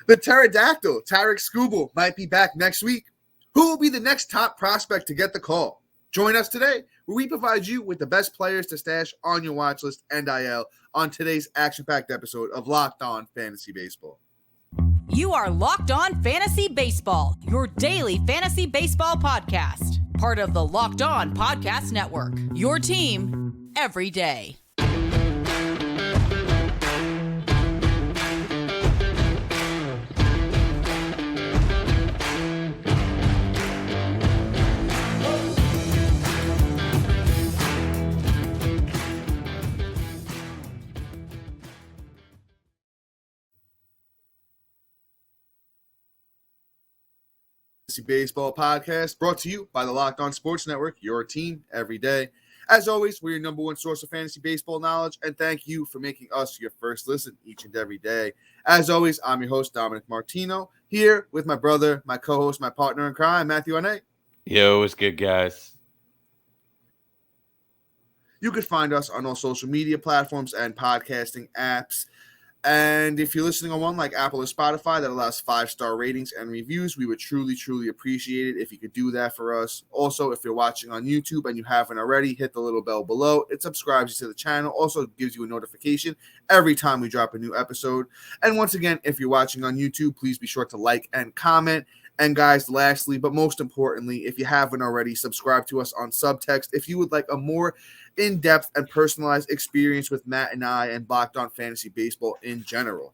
The Pterodactyl, Tarik Skubal, might be back next week. Who will be the next top prospect to get the call? Join us today, where we provide you with the best players to stash on your watch list and IL on today's action-packed episode of Locked On Fantasy Baseball. You are Locked On Fantasy Baseball, your daily fantasy baseball podcast. Part of the Locked On Podcast Network, your team every day. Fantasy Baseball podcast brought to you by the Locked On Sports Network, your team every day. As always, we're your number one source of fantasy baseball knowledge, and thank you for making us your first listen each and every day. As always, I'm your host, Dominic Martino, here with my brother, my co-host, my partner in crime, Matthew Aranda. Yo, what's good, guys? You can find us on all social media platforms and podcasting apps. And if you're listening on one like Apple or Spotify that allows 5-star ratings and reviews, we would truly, truly appreciate it if you could do that for us. Also, if you're watching on YouTube and you haven't already, hit the little bell below. It subscribes you to the channel. Also gives you a notification every time we drop a new episode. And once again, if you're watching on YouTube, please be sure to like and comment. And guys, lastly, but most importantly, if you haven't already, subscribe to us on Subtext. If you would like a more in-depth and personalized experience with Matt and I and Locked On Fantasy Baseball in general.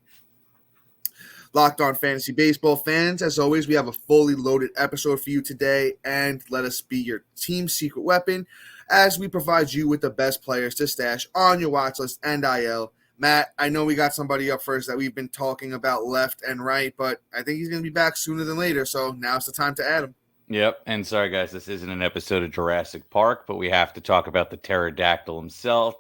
Locked On Fantasy Baseball fans, as always, we have a fully loaded episode for you today, and let us be your team secret weapon as we provide you with the best players to stash on your watch list and IL. Matt, I know we got somebody up first that we've been talking about left and right, but I think he's going to be back sooner than later, so now's the time to add him. Yep, and sorry, guys, this isn't an episode of Jurassic Park, but we have to talk about the Pterodactyl himself,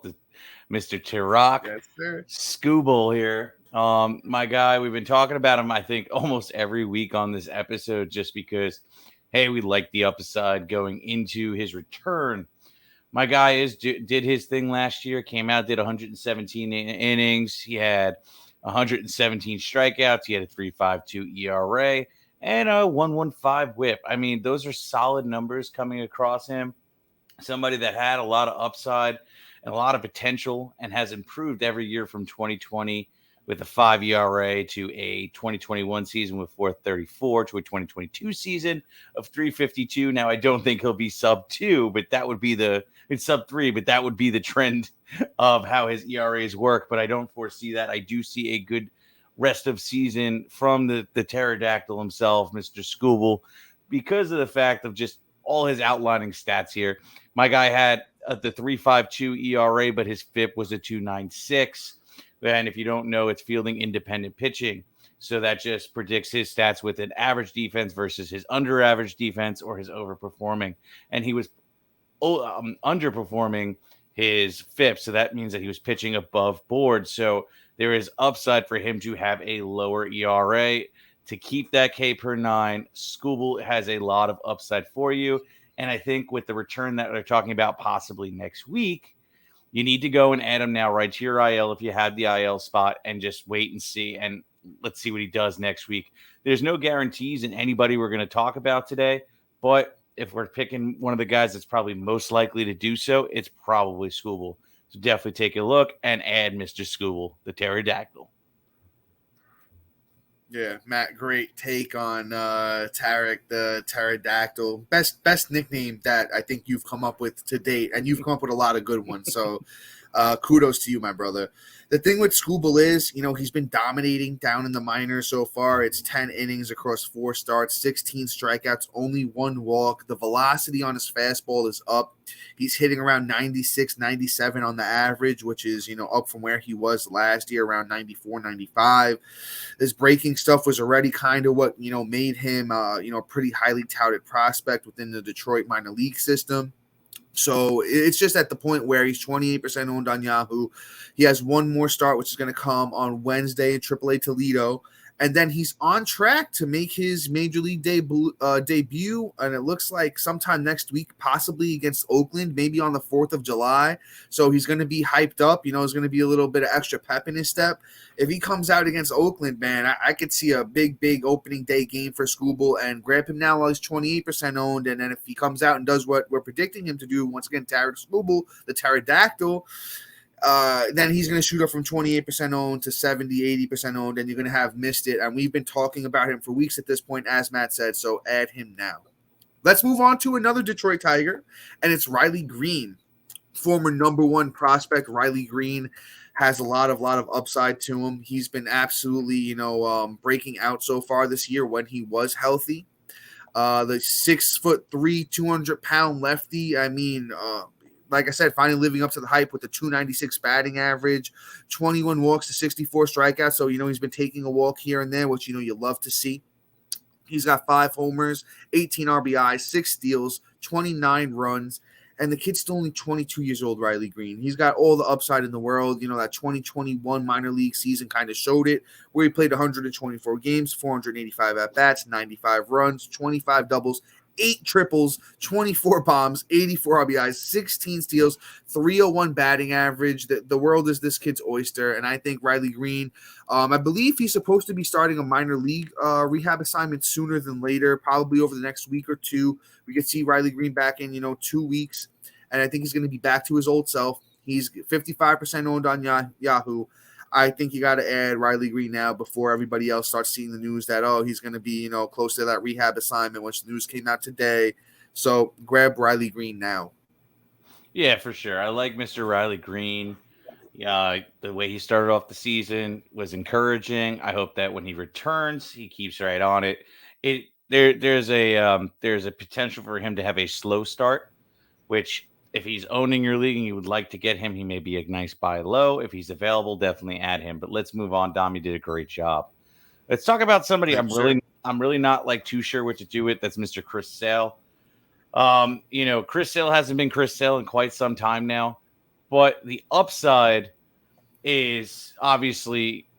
Mr. Tarik Skubal here. My guy, we've been talking about him, I think, almost every week on this episode just because, hey, we like the upside going into his return. My guy did his thing last year, came out, did 117 innings. He had 117 strikeouts. He had a 3.52 ERA and a 1.15 whip. I mean, those are solid numbers coming across him. Somebody that had a lot of upside and a lot of potential and has improved every year from 2020 with a 5 ERA to a 2021 season with 4.34 to a 2022 season of 3.52. Now, I don't think he'll be sub 2, but that would be it's sub 3, but that would be the trend of how his ERAs work. But I don't foresee that. I do see a good rest of season from the Pterodactyl himself, Mr. Skubal, because of the fact of just all his outlining stats here. My guy had the 3.52 ERA, but his FIP was a 2.96. And if you don't know, it's fielding independent pitching. So that just predicts his stats with an average defense versus his under average defense or his overperforming. And he was underperforming his FIP. So that means that he was pitching above board. So there is upside for him to have a lower ERA. To keep that K per 9, Skubal has a lot of upside for you. And I think with the return that we're talking about possibly next week, you need to go and add him now right to your IL if you have the IL spot and just wait and see. And let's see what he does next week. There's no guarantees in anybody we're going to talk about today. But if we're picking one of the guys that's probably most likely to do so, it's probably Skubal. So definitely take a look and add Mr. Skubal, the Pterodactyl. Yeah, Matt, great take on Tarik, the Pterodactyl. Best nickname that I think you've come up with to date, and you've come up with a lot of good ones. So kudos to you, my brother. The thing with Skubal is, he's been dominating down in the minors so far. It's 10 innings across 4 starts, 16 strikeouts, only 1 walk. The velocity on his fastball is up. He's hitting around 96, 97 on the average, which is, up from where he was last year, around 94, 95. His breaking stuff was already kind of what, made him, a pretty highly touted prospect within the Detroit minor league system. So it's just at the point where he's 28% owned on Yahoo. He has one more start, which is going to come on Wednesday in AAA Toledo. And then he's on track to make his major league debut, and it looks like sometime next week, possibly against Oakland, maybe on the 4th of July. So he's going to be hyped up. You know, there's going to be a little bit of extra pep in his step. If he comes out against Oakland, man, I could see a big opening day game for Skubal and grab him now while he's 28% owned. And then if he comes out and does what we're predicting him to do, once again, Tarik Skubal, the Pterodactyl, then he's going to shoot up from 28% owned to 70, 80% owned, and you're going to have missed it. And we've been talking about him for weeks at this point, as Matt said, so add him now. Let's move on to another Detroit Tiger, and it's Riley Greene. Former number one prospect Riley Greene has a lot of upside to him. He's been absolutely, breaking out so far this year when he was healthy. The 6'3", 200-pound lefty, like I said, finally living up to the hype with the 296 batting average, 21 walks to 64 strikeouts. So, he's been taking a walk here and there, which, you love to see. He's got 5 homers, 18 RBIs, 6 steals, 29 runs. And the kid's still only 22 years old, Riley Greene. He's got all the upside in the world. That 2021 minor league season kind of showed it, where he played 124 games, 485 at-bats, 95 runs, 25 doubles, 8 triples, 24 bombs, 84 RBIs, 16 steals, 301 batting average. The world is this kid's oyster, and I think Riley Greene, I believe he's supposed to be starting a minor league rehab assignment sooner than later, probably over the next week or two. We could see Riley Greene back in, 2 weeks, and I think he's going to be back to his old self. He's 55% owned on Yahoo. I think you got to add Riley Greene now before everybody else starts seeing the news that, he's going to be, close to that rehab assignment, which the news came out today. So grab Riley Greene now. Yeah, for sure. I like Mr. Riley Greene. The way he started off the season was encouraging. I hope that when he returns, he keeps right on it. There's a potential for him to have a slow start, which if he's owning your league and you would like to get him, he may be a nice buy low. If he's available, definitely add him. But let's move on. Dom, you did a great job. Let's talk about somebody I'm really not too sure what to do with. That's Mr. Chris Sale. Chris Sale hasn't been Chris Sale in quite some time now, but the upside is obviously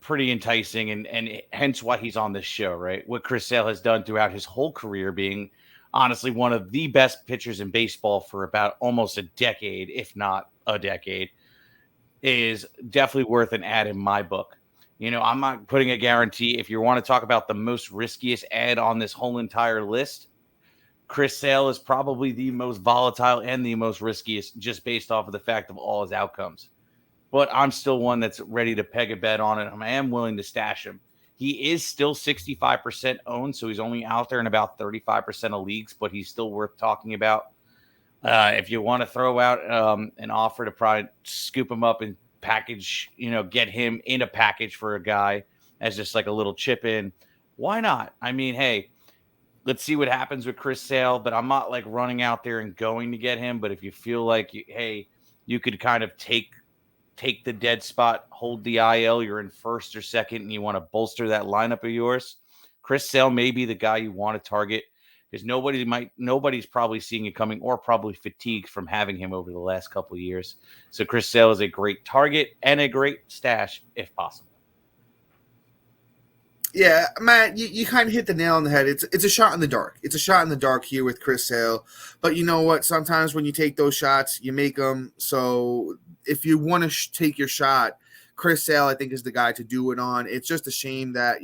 pretty enticing, and hence why he's on this show, right? What Chris Sale has done throughout his whole career, being honestly one of the best pitchers in baseball for about almost a decade, if not a decade, is definitely worth an ad in my book. I'm not putting a guarantee. If you want to talk about the most riskiest ad on this whole entire list, Chris Sale is probably the most volatile and the most riskiest, just based off of the fact of all his outcomes. But I'm still one that's ready to peg a bet on it. I am willing to stash him. He is still 65% owned, so he's only out there in about 35% of leagues, but he's still worth talking about. If you want to throw out an offer to probably scoop him up and package, get him in a package for a guy as just like a little chip in, why not? Hey, let's see what happens with Chris Sale, but I'm not running out there and going to get him. But if you feel like, you could kind of take the dead spot, hold the IL, you're in first or second, and you want to bolster that lineup of yours, Chris Sale may be the guy you want to target, because nobody's probably seeing it coming, or probably fatigued from having him over the last couple of years. So Chris Sale is a great target and a great stash if possible. Yeah, Matt, you kind of hit the nail on the head. It's a shot in the dark. It's a shot in the dark here with Chris Sale. But you know what? Sometimes when you take those shots, you make them. So if you want to take your shot, Chris Sale, I think, is the guy to do it on. It's just a shame that,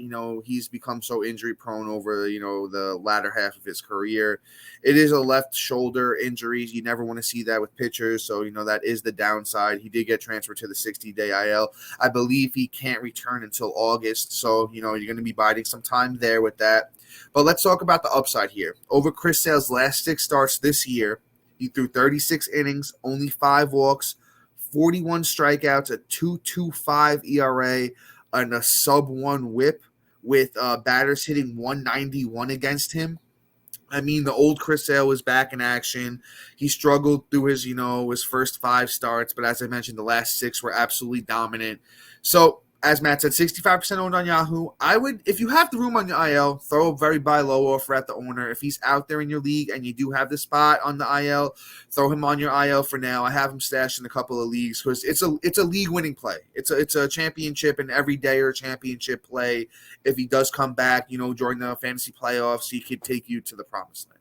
he's become so injury prone over, the latter half of his career. It is a left shoulder injury. You never want to see that with pitchers. So, that is the downside. He did get transferred to the 60-day IL. I believe he can't return until August. So, you're going to be biding some time there with that. But let's talk about the upside here. Over Chris Sale's last 6 starts this year, he threw 36 innings, only 5 walks, 41 strikeouts, a 2.25 ERA, and a sub-1 whip, with batters hitting 191 against him. The old Chris Sale was back in action. He struggled through his, his first 5 starts, but as I mentioned, the last 6 were absolutely dominant. So As Matt said, 65% owned on Yahoo. I would, if you have the room on your IL, throw a very buy low offer at the owner. If he's out there in your league and you do have the spot on the IL, throw him on your IL for now. I have him stashed in a couple of leagues because it's a league winning play. It's a championship and every day or championship play. If he does come back, during the fantasy playoffs, he could take you to the promised land.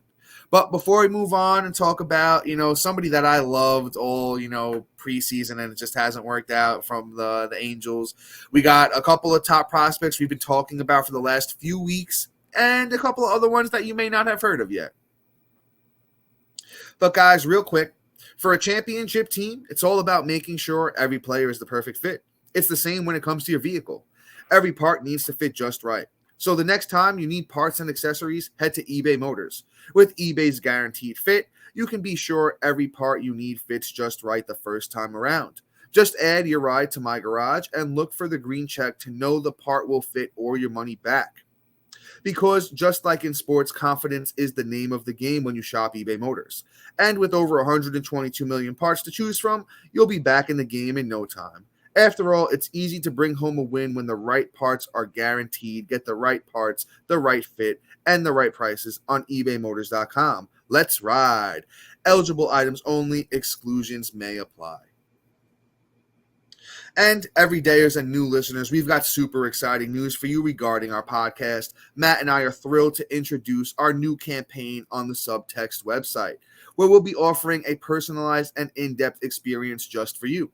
But before we move on and talk about, somebody that I loved all, preseason and it just hasn't worked out from the Angels, we got a couple of top prospects we've been talking about for the last few weeks and a couple of other ones that you may not have heard of yet. But guys, real quick, for a championship team, it's all about making sure every player is the perfect fit. It's the same when it comes to your vehicle. Every part needs to fit just right. So the next time you need parts and accessories, head to eBay Motors. With eBay's guaranteed fit, you can be sure every part you need fits just right the first time around. Just add your ride to My Garage and look for the green check to know the part will fit or your money back. Because just like in sports, confidence is the name of the game when you shop eBay Motors. And with over 122 million parts to choose from, you'll be back in the game in no time. After all, it's easy to bring home a win when the right parts are guaranteed. Get the right parts, the right fit, and the right prices on ebaymotors.com. Let's ride. Eligible items only. Exclusions may apply. And everydayers and new listeners, we've got super exciting news for you regarding our podcast. Matt and I are thrilled to introduce our new campaign on the Subtext website, where we'll be offering a personalized and in-depth experience just for you.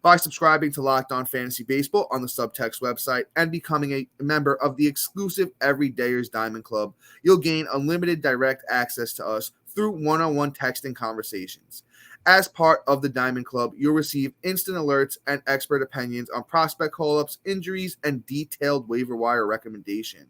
By subscribing to Locked On Fantasy Baseball on the Subtext website and becoming a member of the exclusive Everydayers Diamond Club, you'll gain unlimited direct access to us through one-on-one texting conversations. As part of the Diamond Club, you'll receive instant alerts and expert opinions on prospect call-ups, injuries, and detailed waiver wire recommendation.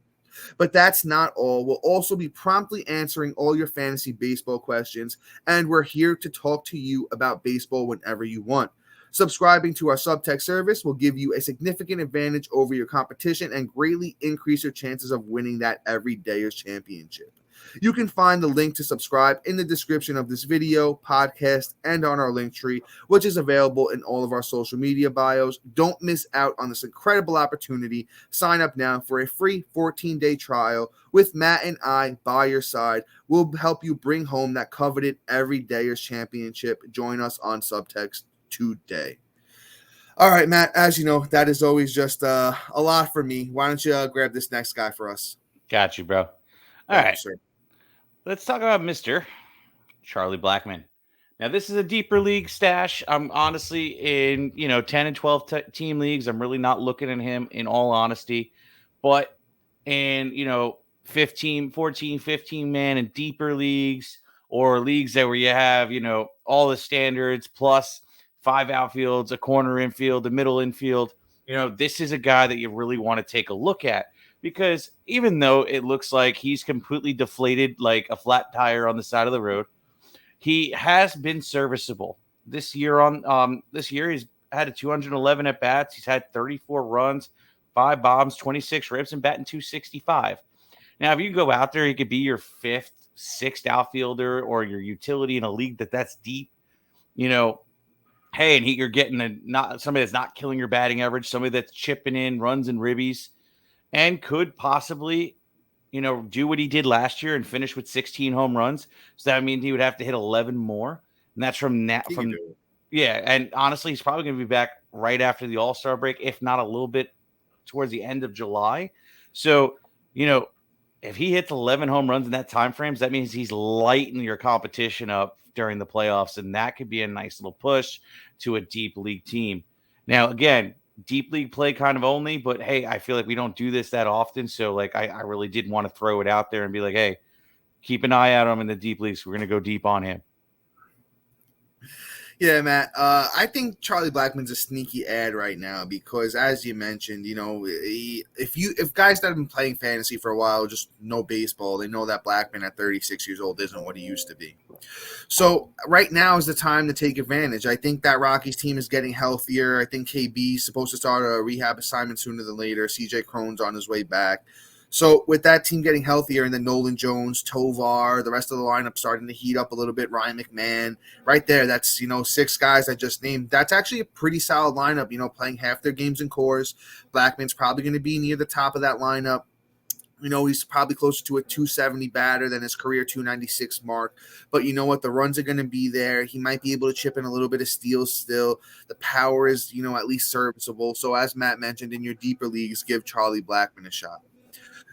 But that's not all. We'll also be promptly answering all your fantasy baseball questions, and we're here to talk to you about baseball whenever you want. Subscribing to our Subtext service will give you a significant advantage over your competition and greatly increase your chances of winning that Everydayers Championship. You can find the link to subscribe in the description of this video, podcast, and on our link tree, which is available in all of our social media bios. Don't miss out on this incredible opportunity. Sign up now for a free 14-day trial with Matt and I by your side. We'll help you bring home that coveted Everydayers Championship. Join us on Subtext today. All right, Matt, as you know, that is always just a lot for me. Why don't you grab this next guy for us? Got you, bro. All right, sir. Let's talk about Mr. Charlie Blackmon. Now, this is a deeper league stash. I'm honestly in, 10 and 12 team leagues. I'm really not looking at him in all honesty. But in, 14, 15 man and deeper leagues or leagues that where you have, all the standards plus 5 outfields, a corner infield, a middle infield. This is a guy that you really want to take a look at because even though it looks like he's completely deflated like a flat tire on the side of the road, he has been serviceable this year. This year, he's had 211 at bats. He's had 34 runs, 5 bombs, 26 rips, and batting .265. Now, if you go out there, he could be your 5th, 6th outfielder or your utility in a league that's deep. Hey, and you're getting somebody that's not killing your batting average, somebody that's chipping in runs and ribbies, and could possibly, do what he did last year and finish with 16 home runs. So that means he would have to hit 11 more, and that's and honestly, he's probably going to be back right after the All-Star break, if not a little bit towards the end of July. So, if he hits 11 home runs in that time frame, that means he's lighting your competition up during the playoffs, and that could be a nice little push to a deep league team. Now, again, deep league play kind of only, but hey, I feel like we don't do this that often, so I really did want to throw it out there and be like, hey, keep an eye out on him in the deep leagues. We're going to go deep on him. Yeah, Matt. I think Charlie Blackmon's a sneaky ad right now because, as you mentioned, if guys that have been playing fantasy for a while just know baseball, they know that Blackmon at 36 years old isn't what he used to be. So right now is the time to take advantage. I think that Rockies team is getting healthier. I think KB's supposed to start a rehab assignment sooner than later. CJ Cron's on his way back. So with that team getting healthier and then Nolan Jones, Tovar, the rest of the lineup starting to heat up a little bit, Ryan McMahon, right there, that's, 6 guys I just named. That's actually a pretty solid lineup, playing half their games in cores. Blackmon's probably going to be near the top of that lineup. He's probably closer to a 270 batter than his career 296 mark. But you know what? The runs are going to be there. He might be able to chip in a little bit of steals still. The power is, at least serviceable. So as Matt mentioned, in your deeper leagues, give Charlie Blackmon a shot.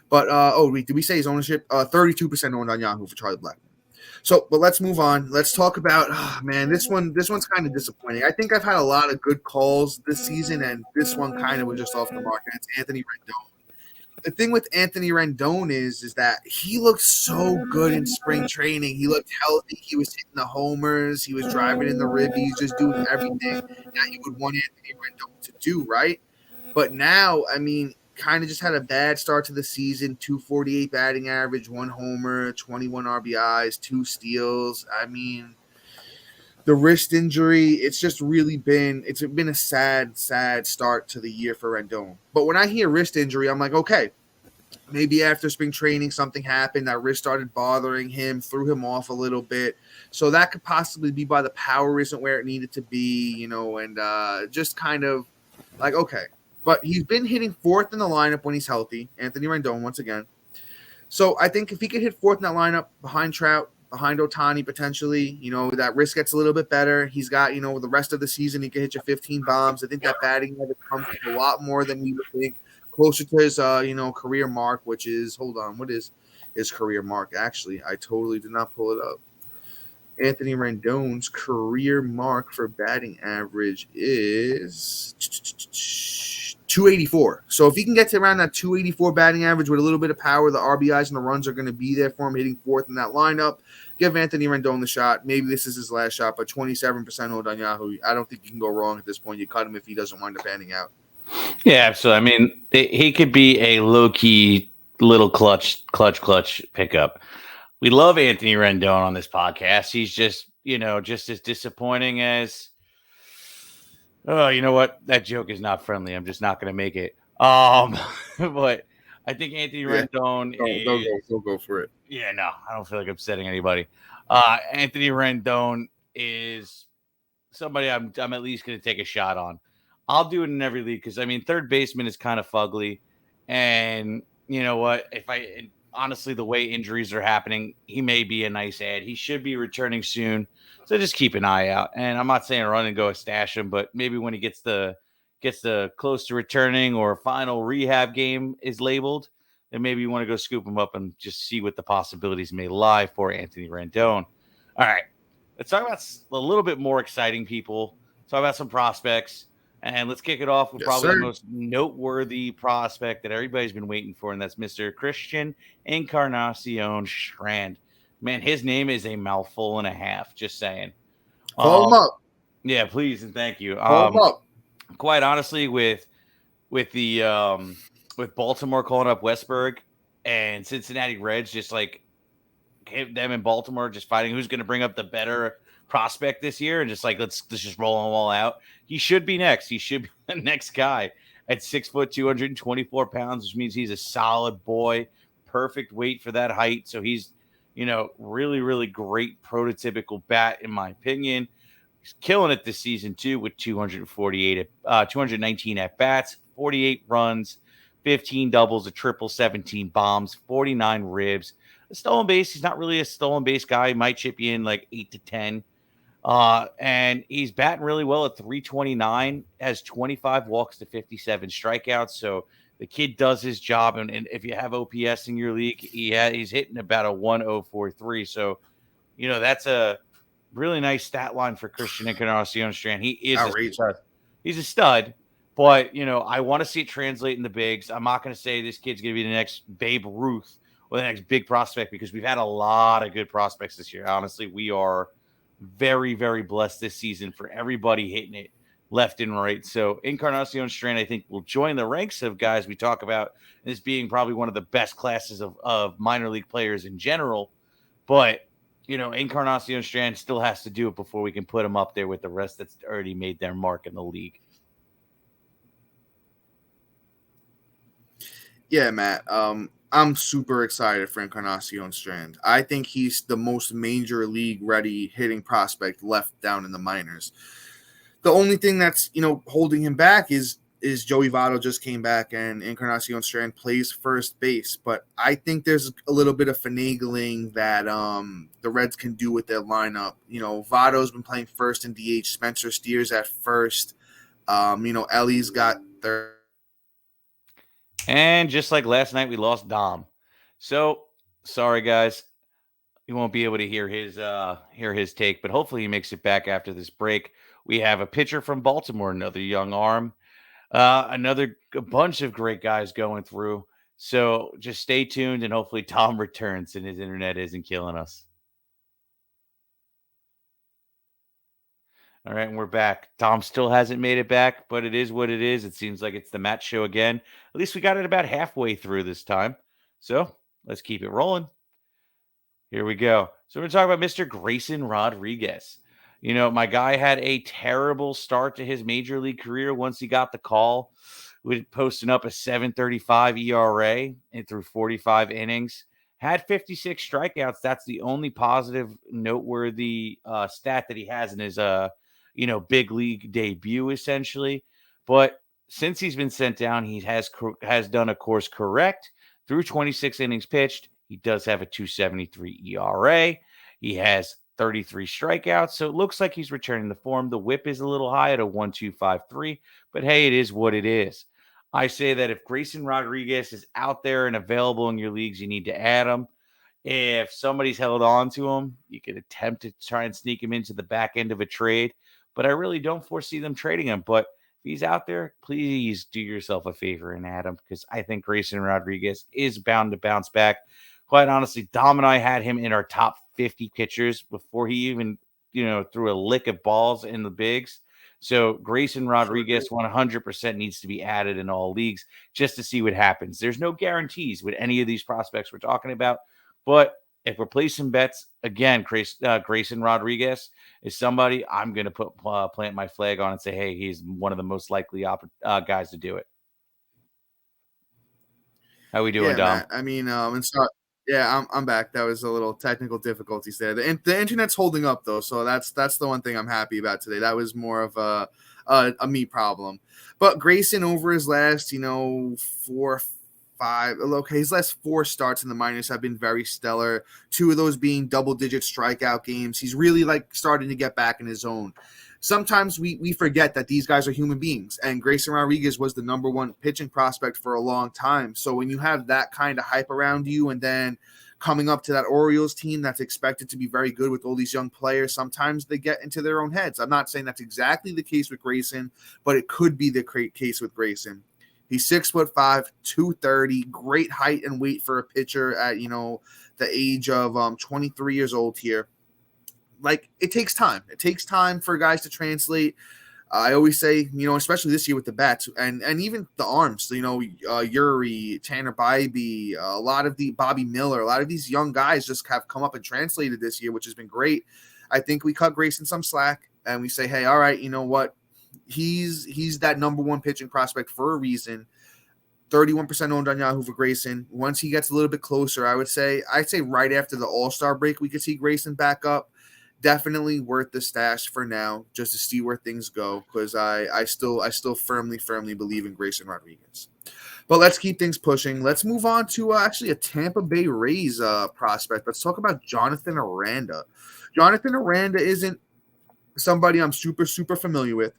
But, did we say his ownership? 32% owned on Yahoo for Charlie Blackmon. So, but let's move on. Let's talk about, this one's kind of disappointing. I think I've had a lot of good calls this season, and this one kind of was just off the mark, and it's Anthony Rendon. The thing with Anthony Rendon is that he looked so good in spring training. He looked healthy. He was hitting the homers. He was driving in the ribbies, just doing everything that you would want Anthony Rendon to do, right? But now, kind of just had a bad start to the season, 248 batting average, 1 homer, 21 RBIs, 2 steals. The wrist injury, it's just really been a sad start to the year for Rendon. But when I hear wrist injury, I'm like, okay, maybe after spring training something happened, that wrist started bothering him, threw him off a little bit. So that could possibly be why the power isn't where it needed to be, and just kind of like, okay. But he's been hitting 4th in the lineup when he's healthy, Anthony Rendon once again. So I think if he could hit 4th in that lineup behind Trout, behind Ohtani potentially, that risk gets a little bit better. He's got, the rest of the season, he can hit you 15 bombs. I think that batting average comes a lot more than we would think, closer to his, career mark, which is, hold on, what is his career mark? Actually, I totally did not pull it up. Anthony Rendon's career mark for batting average is 284. So if he can get to around that 284 batting average with a little bit of power, the RBIs and the runs are going to be there for him, hitting 4th in that lineup. Give Anthony Rendon the shot. Maybe this is his last shot, but 27% owned on Yahoo. I don't think you can go wrong at this point. You cut him if he doesn't wind up panning out. Yeah, absolutely. He could be a low-key little clutch pickup. We love Anthony Rendon on this podcast. He's just, just as disappointing as, oh, you know what? That joke is not friendly. I'm just not going to make it. But I think Anthony Rendon Don't go for it. Yeah, no, I don't feel like upsetting anybody. Anthony Rendon is somebody I'm at least going to take a shot on. I'll do it in every league because, third baseman is kind of fugly. And you know what? Honestly, the way injuries are happening, he may be a nice ad. He should be returning soon. So just keep an eye out. And I'm not saying run and go stash him, but maybe when he gets the close to returning or final rehab game is labeled, then maybe you want to go scoop him up and just see what the possibilities may lie for Anthony Rendon. All right. Let's talk about a little bit more exciting people. Talk about some prospects. And let's kick it off with the most noteworthy prospect that everybody's been waiting for, and that's Mr. Christian Encarnacion-Strand. Man, his name is a mouthful and a half, just saying. Call him up. Yeah, please and thank you. Call him up. Quite honestly, with Baltimore calling up Westberg and Cincinnati Reds just like them in Baltimore just fighting who's going to bring up the better prospect this year and just like let's just roll them all out. He should be next. He should be the next guy at 6 foot, 224 pounds, which means he's a solid boy, perfect weight for that height. So he's, really, really great prototypical bat in my opinion. He's killing it this season too with 219 at bats, 48 runs, 15 doubles, a triple, 17 bombs, 49 ribs. A stolen base, he's not really a stolen base guy. He might chip you in like 8 to 10. And he's batting really well at 329, has 25 walks to 57 strikeouts. So the kid does his job. And if you have OPS in your league, he's hitting about a 1.043. So, that's a really nice stat line for Christian Encarnacion-Strand. He is outrageous. He's a stud, but, I want to see it translate in the bigs. I'm not going to say this kid's going to be the next Babe Ruth or the next big prospect because we've had a lot of good prospects this year. Honestly, we are very, very blessed this season for everybody hitting it left and right. So Encarnacion-Strand, I think, will join the ranks of guys we talk about as being probably one of the best classes of minor league players in general. But, Encarnacion-Strand still has to do it before we can put him up there with the rest that's already made their mark in the league. Yeah, Matt. I'm super excited for Encarnacion-Strand. I think he's the most major league ready hitting prospect left down in the minors. The only thing that's, holding him back is Joey Votto just came back and Encarnacion-Strand plays first base. But I think there's a little bit of finagling that the Reds can do with their lineup. Votto's been playing first in DH. Spencer Steers at first. Ellie's got third. And just like last night, we lost Dom. So sorry, guys. You won't be able to hear his take, but hopefully he makes it back after this break. We have a pitcher from Baltimore, another young arm, a bunch of great guys going through. So just stay tuned, and hopefully Tom returns and his internet isn't killing us. All right, and we're back. Tom still hasn't made it back, but it is what it is. It seems like it's the Matt show again. At least we got it about halfway through this time. So let's keep it rolling. Here we go. So we're going to talk about Mr. Grayson Rodriguez. My guy had a terrible start to his major league career once he got the call. We posting up a 7.35 ERA and through 45 innings. Had 56 strikeouts. That's the only positive, noteworthy stat that he has in his big league debut, essentially. But since he's been sent down, he has done a course correct through 26 innings pitched. He does have a 2.73 ERA. He has 33 strikeouts, so it looks like he's returning to form. The whip is a little high at a 1.253, but hey, it is what it is. I say that if Grayson Rodriguez is out there and available in your leagues, you need to add him. If somebody's held on to him, you could attempt to try and sneak him into the back end of a trade, but I really don't foresee them trading him. But if he's out there, please do yourself a favor and add him, because I think Grayson Rodriguez is bound to bounce back. Quite honestly, Dom and I had him in our top 50 pitchers before he even, threw a lick of balls in the bigs. So Grayson Rodriguez 100% needs to be added in all leagues just to see what happens. There's no guarantees with any of these prospects we're talking about, but if we're placing bets, again, Grayson Rodriguez is somebody I'm going to plant my flag on and say, hey, he's one of the most likely guys to do it. How we doing, Dom? Matt, and so yeah, I'm back. That was a little technical difficulties there. The internet's holding up though, so that's the one thing I'm happy about today. That was more of a me problem. But Grayson, over his last, his last 4 starts in the minors have been very stellar. 2 of those being double-digit strikeout games. He's really starting to get back in his zone. Sometimes we forget that these guys are human beings, and Grayson Rodriguez was the number 1 pitching prospect for a long time. So when you have that kind of hype around you, and then coming up to that Orioles team that's expected to be very good with all these young players, sometimes they get into their own heads. I'm not saying that's exactly the case with Grayson, but it could be the case with Grayson. He's 6'5", 230, great height and weight for a pitcher at the age of 23 years old here. It takes time. It takes time for guys to translate. I always say, especially this year with the bats and even the arms, Yuri, Tanner Bybee, a lot of the Bobby Miller, a lot of these young guys just have come up and translated this year, which has been great. I think we cut Grayson some slack and we say, hey, all right, you know what? He's that number 1 pitching prospect for a reason. 31% owned on Yahoo for Grayson. Once he gets a little bit closer, I'd say right after the All-Star break, we could see Grayson back up. Definitely worth the stash for now, just to see where things go, because I still firmly believe in Grayson Rodriguez. But let's keep things pushing. Let's move on to actually a Tampa Bay Rays prospect. Let's talk about Jonathan Aranda. Jonathan Aranda isn't somebody I'm super familiar with,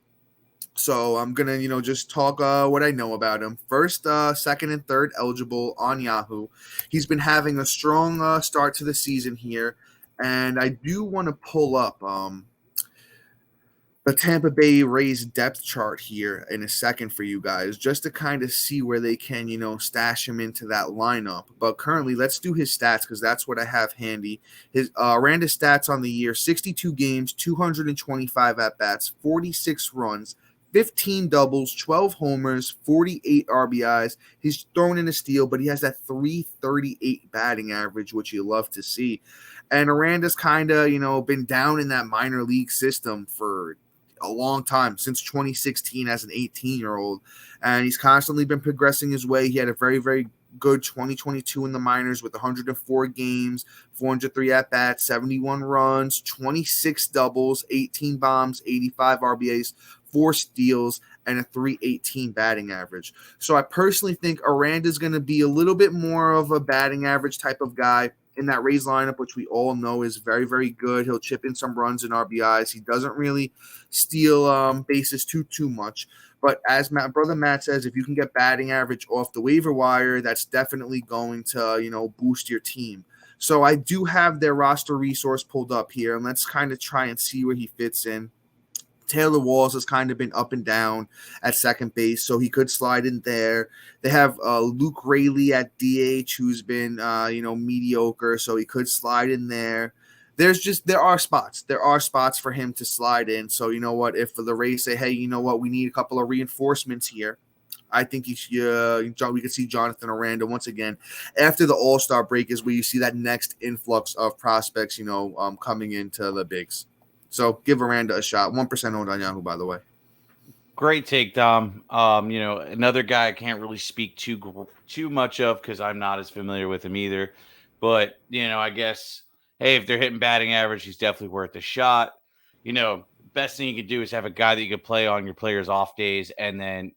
so I'm gonna just talk what I know about him. First, second, and third eligible on Yahoo. He's been having a strong start to the season here. And I do want to pull up the Tampa Bay Rays depth chart here in a second for you guys, just to kind of see where they can, stash him into that lineup. But currently, let's do his stats, because that's what I have handy. His Aranda stats on the year: 62 games, 225 at-bats, 46 runs, 15 doubles, 12 homers, 48 RBIs. He's thrown in a steal, but he has that 338 batting average, which you love to see. And Aranda's kind of, been down in that minor league system for a long time, since 2016 as an 18-year-old. And he's constantly been progressing his way. He had a very, very good 2022 in the minors with 104 games, 403 at-bats, 71 runs, 26 doubles, 18 bombs, 85 RBAs, 4 steals, and a .318 batting average. So I personally think Aranda is going to be a little bit more of a batting average type of guy in that Rays lineup, which we all know is very, very good. He'll chip in some runs and RBIs. He doesn't really steal bases too much. But as brother Matt says, if you can get batting average off the waiver wire, that's definitely going to, boost your team. So I do have their roster resource pulled up here, and let's kind of try and see where he fits in. Taylor Walls has kind of been up and down at second base, so he could slide in there. They have Luke Raley at DH, who's been, mediocre, so he could slide in there. There are spots for him to slide in. So you know what? If the Rays say, hey, you know what, we need a couple of reinforcements here, I think we could see Jonathan Aranda once again after the All-Star break is where you see that next influx of prospects, coming into the bigs. So give Aranda a shot. 1% owned on Yahoo, by the way. Great take, Dom. Another guy I can't really speak too much of because I'm not as familiar with him either. But, I guess, hey, if they're hitting batting average, he's definitely worth a shot. Best thing you could do is have a guy that you could play on your players' off days and then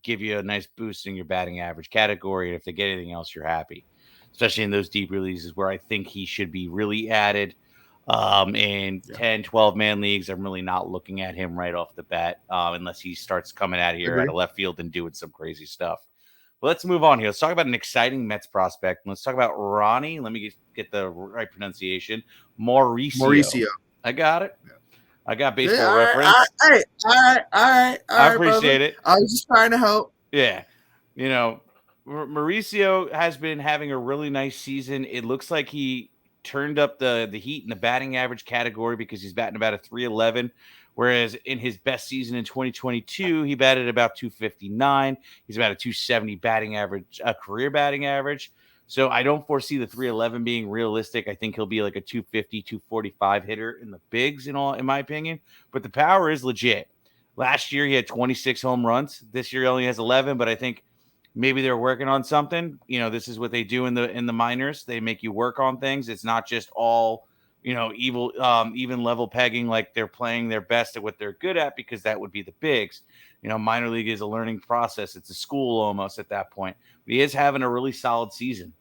give you a nice boost in your batting average category. And if they get anything else, you're happy, especially in those deep releases where I think he should be really added. In 10, 12-man leagues, I'm really not looking at him right off the bat unless he starts coming out here out of left field and doing some crazy stuff. But let's move on here. Let's talk about an exciting Mets prospect. Let's talk about Ronnie. Let me get the right pronunciation. Mauricio. I got it. Yeah. I got baseball reference. All right. I appreciate it. I was just trying to help. Yeah. Mauricio has been having a really nice season. It looks like he turned up the heat in the batting average category because he's batting about a 311, whereas in his best season in 2022, he batted about 259. He's about a 270 batting average, a career batting average. So I don't foresee the 311 being realistic. I think he'll be like a 250, 245 hitter in the bigs in my opinion, but the power is legit. Last year, he had 26 home runs. This year, he only has 11, but I think maybe they're working on something. This is what they do in the minors. They make you work on things. It's not just all, even level pegging, like they're playing their best at what they're good at, because that would be the bigs. Minor league is a learning process. It's a school almost at that point. But he is having a really solid season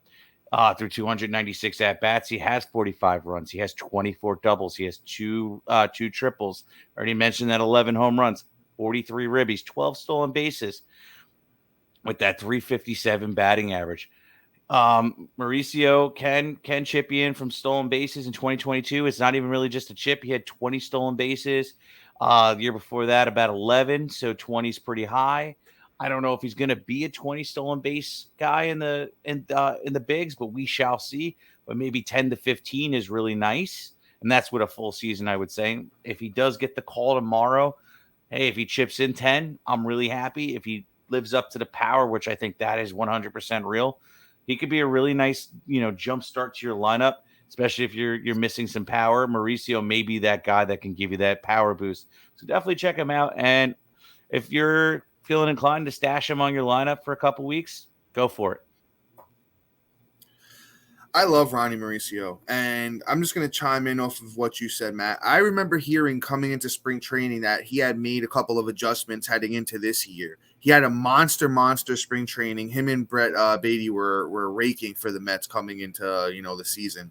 through 296 at-bats. He has 45 runs. He has 24 doubles. He has two triples. I already mentioned that 11 home runs, 43 ribbies, 12 stolen bases, with that 357 batting average. Mauricio can chip you in from stolen bases in 2022. It's not even really just a chip. He had 20 stolen bases. The year before that, about 11. So 20 is pretty high. I don't know if he's going to be a 20 stolen base guy in the bigs, but we shall see. But maybe 10 to 15 is really nice. And that's what a full season, I would say. If he does get the call tomorrow, hey, if he chips in 10, I'm really happy. If he lives up to the power, which I think that is 100% real, he could be a really nice, jump start to your lineup, especially if you're missing some power. Mauricio may be that guy that can give you that power boost. So definitely check him out. And if you're feeling inclined to stash him on your lineup for a couple weeks, go for it. I love Ronnie Mauricio, and I'm just going to chime in off of what you said, Matt. I remember hearing coming into spring training that he had made a couple of adjustments heading into this year. He had a monster spring training. Him and Brett Beatty were raking for the Mets coming into the season.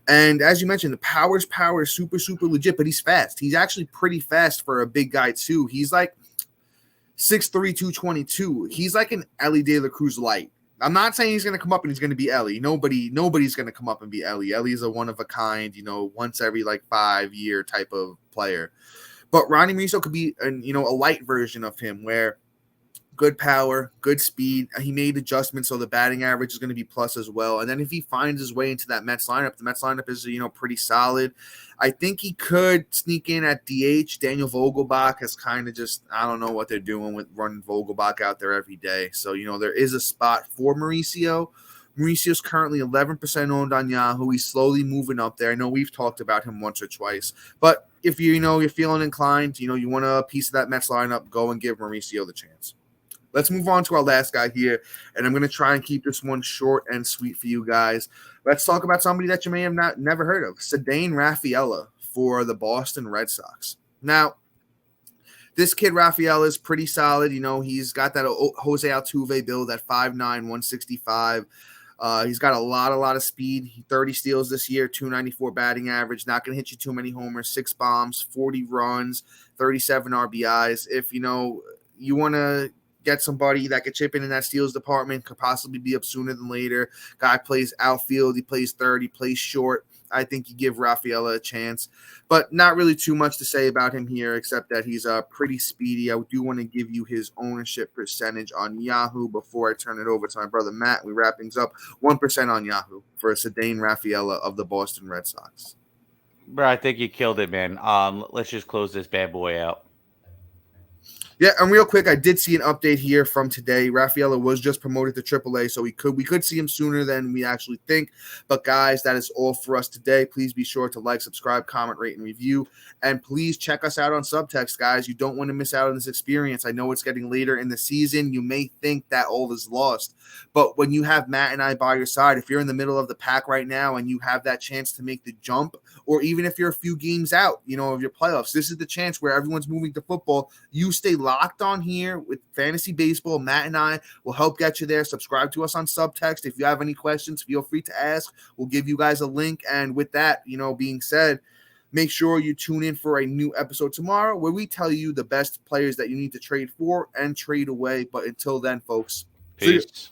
And as you mentioned, the power is super, super legit, but he's fast. He's actually pretty fast for a big guy too. He's like 6'3", 222. He's like an Ellie De La Cruz light. I'm not saying he's going to come up and he's going to be Ellie. Nobody's going to come up and be Ellie. Ellie is a one-of-a-kind, once every 5-year type of player. But Ronnie Mauricio could be a light version of him where good power, good speed. He made adjustments, so the batting average is going to be plus as well. And then if he finds his way into that Mets lineup, the Mets lineup is, pretty solid. I think he could sneak in at DH. Daniel Vogelbach has kind of just, I don't know what they're doing with running Vogelbach out there every day. So, there is a spot for Mauricio. Mauricio's currently 11% owned on Yahoo. He's slowly moving up there. I know we've talked about him once or twice. But if you're feeling inclined, you want a piece of that Mets lineup, go and give Mauricio the chance. let's move on to our last guy here, and I'm going to try and keep this one short and sweet for you guys. Let's talk about somebody that you may have never heard of, Ceddane Rafaela for the Boston Red Sox. Now, this kid Rafaela is pretty solid. You know, he's got that Jose Altuve build at 5'9", 165. He's got a lot of speed. 30 steals this year, 294 batting average. Not going to hit you too many homers, 6 bombs, 40 runs, 37 RBIs. If, you know, you want to get somebody that could chip in that steals department, could possibly be up sooner than later. Guy plays outfield. He plays third. He plays short. I think you give Rafaela a chance, but not really too much to say about him here, except that he's pretty speedy. I do want to give you his ownership percentage on Yahoo before I turn it over to my brother Matt. We wrap things up. 1% on Yahoo for Ceddane Rafaela of the Boston Red Sox. Bro, I think you killed it, man. Let's just close this bad boy out. Yeah, and real quick, I did see an update here from today. Rafaela was just promoted to AAA, so we could see him sooner than we actually think. But guys, that is all for us today. Please be sure to like, subscribe, comment, rate, and review. And please check us out on Subtext, guys. You don't want to miss out on this experience. I know it's getting later in the season. You may think that all is lost. But when you have Matt and I by your side, if you're in the middle of the pack right now and you have that chance to make the jump, or even if you're a few games out, you know, of your playoffs, this is the chance where everyone's moving to football. You stay locked on here with fantasy baseball. Matt and I will help get you there. Subscribe to us on Subtext. If you have any questions, feel free to ask. We'll give you guys a link. And with that, you know, being said, make sure you tune in for a new episode tomorrow where we tell you the best players that you need to trade for and trade away. But until then, folks, peace.